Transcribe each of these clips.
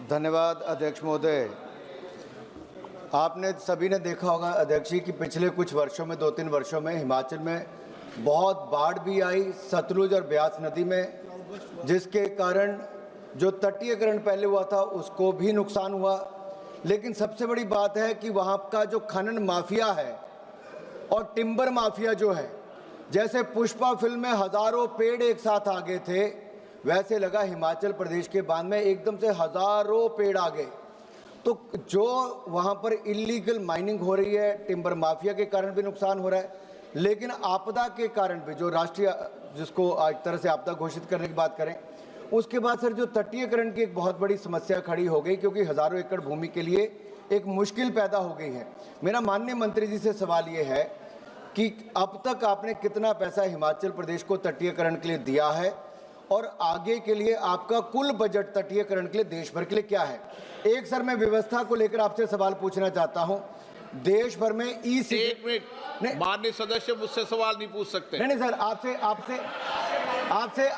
धन्यवाद अध्यक्ष महोदय। आपने सभी ने देखा होगा अध्यक्ष जी कि पिछले कुछ वर्षों में 2-3 वर्षों में हिमाचल में बहुत बाढ़ भी आई सतलुज और ब्यास नदी में, जिसके कारण जो तटीयकरण पहले हुआ था उसको भी नुकसान हुआ। लेकिन सबसे बड़ी बात है कि वहाँ का जो खनन माफिया है और टिम्बर माफिया जो है, जैसे पुष्पा फिल्म में हजारों पेड़ एक साथ आ गए थे, वैसे लगा हिमाचल प्रदेश के बांध में एकदम से हजारों पेड़ आ गए। तो जो वहाँ पर इलीगल माइनिंग हो रही है, टिम्बर माफिया के कारण भी नुकसान हो रहा है, लेकिन आपदा के कारण भी, जो राष्ट्रीय जिसको एक तरह से आपदा घोषित करने की बात करें, उसके बाद सर जो तटीयकरण की एक बहुत बड़ी समस्या खड़ी हो गई, क्योंकि हजारों एकड़ भूमि के लिए एक मुश्किल पैदा हो गई है। मेरा माननीय मंत्री जी से सवाल ये है कि अब तक आपने कितना पैसा हिमाचल प्रदेश को तटीयकरण के लिए दिया है और आगे के लिए आपका कुल बजट तटीयकरण के लिए देश भर के लिए क्या है? एक सर मैं व्यवस्था को लेकर आपसे सवाल पूछना चाहता हूं। देश भर में एक मिनट, माननीय सदस्य मुझसे सवाल नहीं पूछ सकते। नहीं सर, आपसे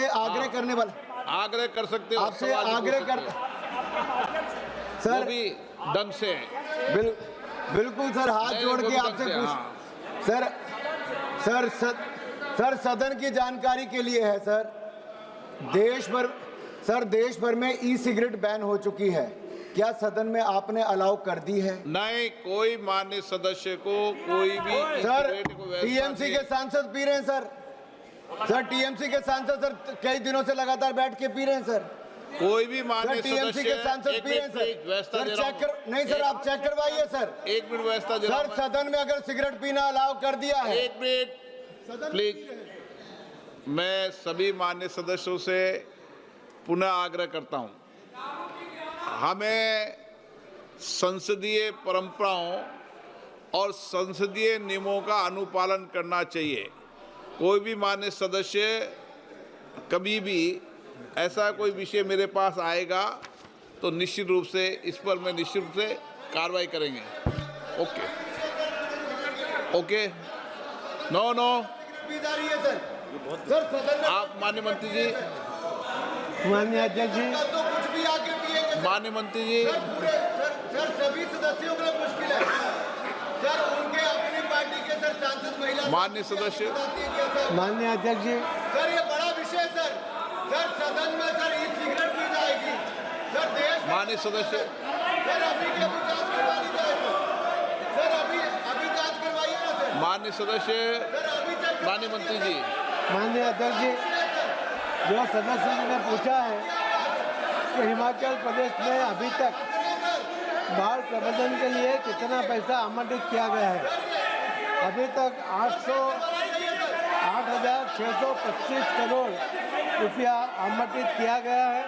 आग्रह करने वाला, आग्रह कर सकते हो, आपसे आग्रह कर सर भी ढंग से बिल्कुल सर, हाथ जोड़ के आपसे पूछ सर सदन की जानकारी के लिए है सर, देश भर में ई सिगरेट बैन हो चुकी है, क्या सदन में आपने अलाउ कर दी है? नहीं, कोई माननीय सदस्य को कोई भी सर टीएमसी के सांसद पी रहे हैं सर टीएमसी के सांसद सर कई दिनों से लगातार बैठ के पी रहे हैं सर, कोई भी माननीय टीएमसी के सांसद पी रहे हैं सर चेक कर, नहीं सर आप चेक करवाइए सर। एक मिनट व्यवस्था दे रहा हूं सर, सदन में अगर सिगरेट पीना अलाउ कर दिया है। एक मिनट प्लीज, मैं सभी माननीय सदस्यों से पुनः आग्रह करता हूं, हमें संसदीय परंपराओं और संसदीय नियमों का अनुपालन करना चाहिए। कोई भी माननीय सदस्य कभी भी ऐसा कोई विषय मेरे पास आएगा तो निश्चित रूप से इस पर मैं निश्चित रूप से कार्रवाई करेंगे। ओके नो आप माननीय मंत्री जी, माननीय अध्यक्ष जी, माननीय मंत्री जी, सर सभी सदस्यों के लिए मुश्किल है सर, उनके अपनी पार्टी के सर सांसद महिला माननीय सदस्य, माननीय अध्यक्ष जी, सर ये बड़ा विषय सर सदन में सर ई सिगरेट पी जाएगी सर, देश माननीय सदस्य, सर अभी के अभी जांच करवा ली जाए सर, अभी जांच करवाइए ना सर। माननीय सदस्य, माननीय मंत्री जी, माननीय अध्यक्ष जी, जो सदस्य ने पूछा है कि हिमाचल प्रदेश में अभी तक बाढ़ प्रबंधन के लिए कितना पैसा आवंटित किया गया है, अभी तक 8,625 करोड़ रुपया आवंटित किया गया है।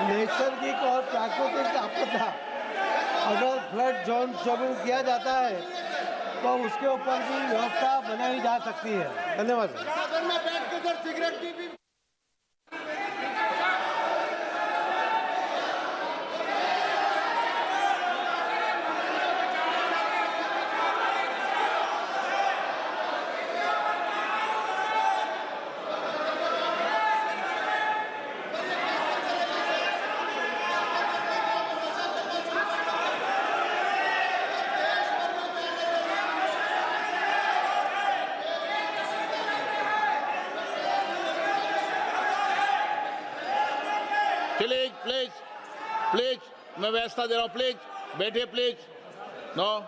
नैसर्गिक और प्राकृतिक आपदा अगर फ्लड जोन शुरू किया जाता है तो उसके ऊपर भी व्यवस्था बनाई जा सकती है। धन्यवाद। प्लीज मैं व्यवस्था दे रहा हूं, प्लीज बैठिए, प्लीज नो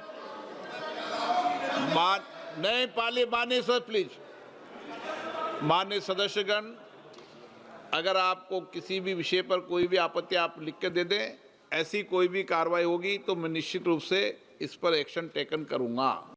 नहीं पाली माननीय सर, प्लीज माननीय सदस्यगण, अगर आपको किसी भी विषय पर कोई भी आपत्ति आप लिख के दे दें, ऐसी कोई भी कार्रवाई होगी तो मैं निश्चित रूप से इस पर एक्शन टेकन करूंगा।